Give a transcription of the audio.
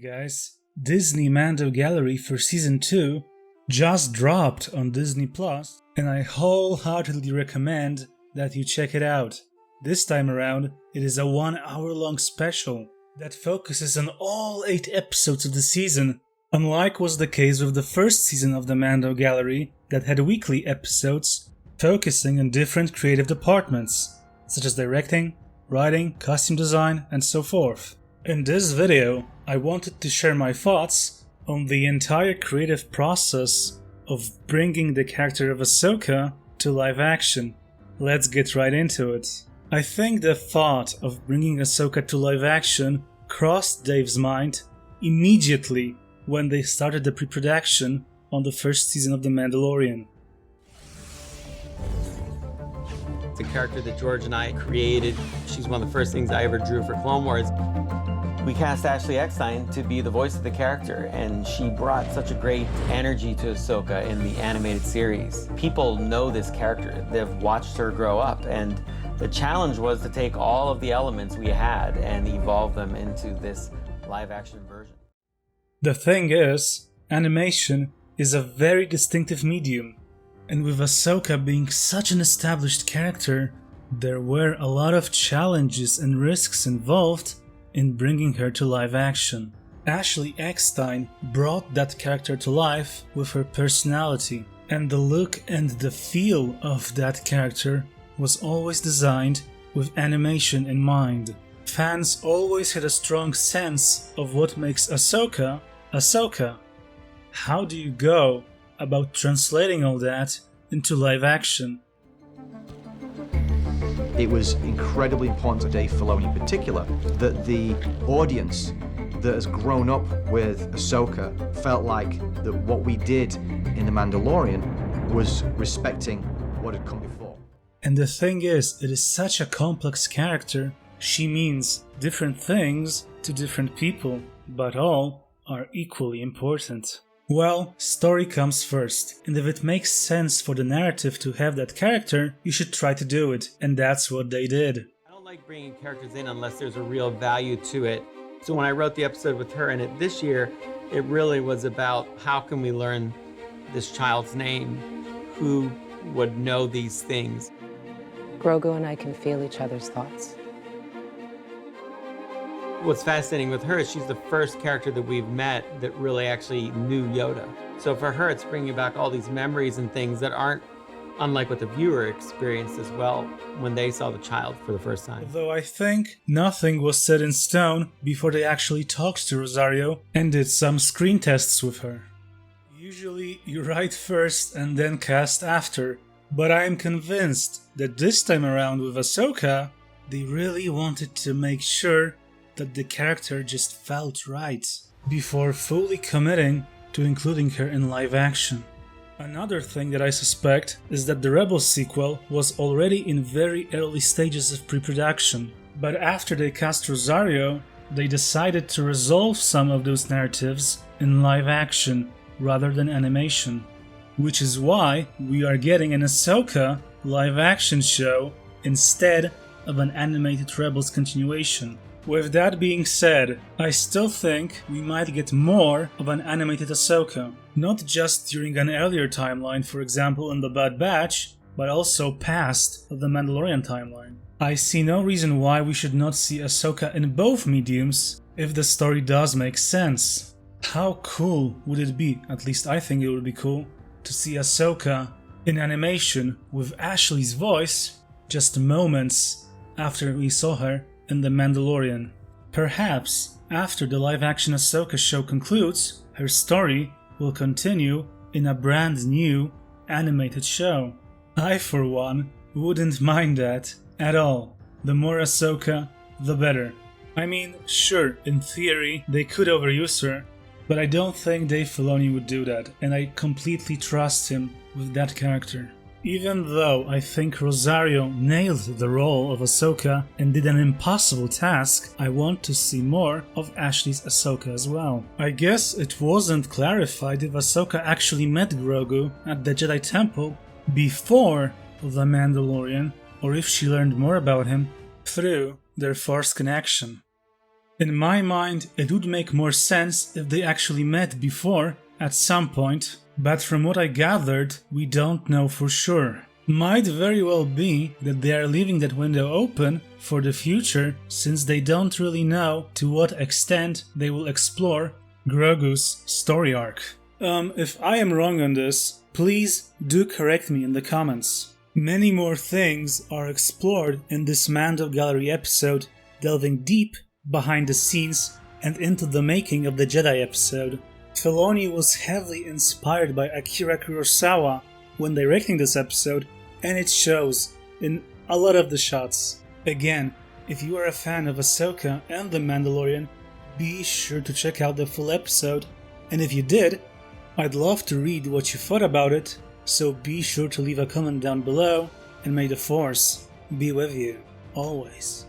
guys, Disney Mando Gallery for Season 2 just dropped on Disney Plus, and I wholeheartedly recommend that you check it out. This time around, it is a 1-hour-long special that focuses on all 8 episodes of the season, unlike was the case with the first season of the Mando Gallery that had weekly episodes focusing on different creative departments, such as directing, writing, costume design, and so forth. In this video, I wanted to share my thoughts on the entire creative process of bringing the character of Ahsoka to live action. Let's get right into it. I think the thought of bringing Ahsoka to live action crossed Dave's mind immediately when they started the pre-production on the first season of The Mandalorian. It's a character that George and I created. She's one of the first things I ever drew for Clone Wars. We cast Ashley Eckstein to be the voice of the character, and she brought such a great energy to Ahsoka in the animated series. People know this character. They've watched her grow up, and the challenge was to take all of the elements we had and evolve them into this live-action version. The thing is, animation is a very distinctive medium, and with Ahsoka being such an established character, there were a lot of challenges and risks involved in bringing her to live action. Ashley Eckstein brought that character to life with her personality, and the look and the feel of that character was always designed with animation in mind. Fans always had a strong sense of what makes Ahsoka Ahsoka. How do you go about translating all that into live action? It was incredibly important to Dave Filoni in particular that the audience that has grown up with Ahsoka felt like that what we did in The Mandalorian was respecting what had come before. And the thing is, it is such a complex character. She means different things to different people, but all are equally important. Well, story comes first, and if it makes sense for the narrative to have that character, you should try to do it, and that's what they did. I don't like bringing characters in unless there's a real value to it. So when I wrote the episode with her in it this year, it really was about how can we learn this child's name, who would know these things. Grogu and I can feel each other's thoughts. What's fascinating with her is she's the first character that we've met that really actually knew Yoda. So for her, it's bringing back all these memories and things that aren't unlike what the viewer experienced as well when they saw the child for the first time. Though I think nothing was set in stone before they actually talked to Rosario and did some screen tests with her. Usually you write first and then cast after, but I am convinced that this time around with Ahsoka, they really wanted to make sure that the character just felt right before fully committing to including her in live action. Another thing that I suspect is that the Rebels sequel was already in very early stages of pre-production, but after they cast Rosario, they decided to resolve some of those narratives in live action rather than animation, which is why we are getting an Ahsoka live action show instead of an animated Rebels continuation. With that being said, I still think we might get more of an animated Ahsoka, not just during an earlier timeline, for example in The Bad Batch, but also past the Mandalorian timeline. I see no reason why we should not see Ahsoka in both mediums if the story does make sense. How cool would it be, at least I think it would be cool, to see Ahsoka in animation with Ashley's voice just moments after we saw her in The Mandalorian. Perhaps after the live-action Ahsoka show concludes, her story will continue in a brand new animated show. I, for one, wouldn't mind that at all. The more Ahsoka, the better. I mean, sure, in theory, they could overuse her, but I don't think Dave Filoni would do that, and I completely trust him with that character. Even though I think Rosario nailed the role of Ahsoka and did an impossible task, I want to see more of Ashley's Ahsoka as well. I guess it wasn't clarified if Ahsoka actually met Grogu at the Jedi Temple before The Mandalorian, or if she learned more about him through their Force connection. In my mind, it would make more sense if they actually met before, at some point, but from what I gathered, we don't know for sure. Might very well be that they are leaving that window open for the future, since they don't really know to what extent they will explore Grogu's story arc. If I am wrong on this, please do correct me in the comments. Many more things are explored in this Mando Gallery episode, delving deep behind the scenes and into the making of the Jedi episode. Filoni was heavily inspired by Akira Kurosawa when directing this episode, and it shows in a lot of the shots. Again, if you are a fan of Ahsoka and The Mandalorian, be sure to check out the full episode, and if you did, I'd love to read what you thought about it, so be sure to leave a comment down below, and may the Force be with you, always.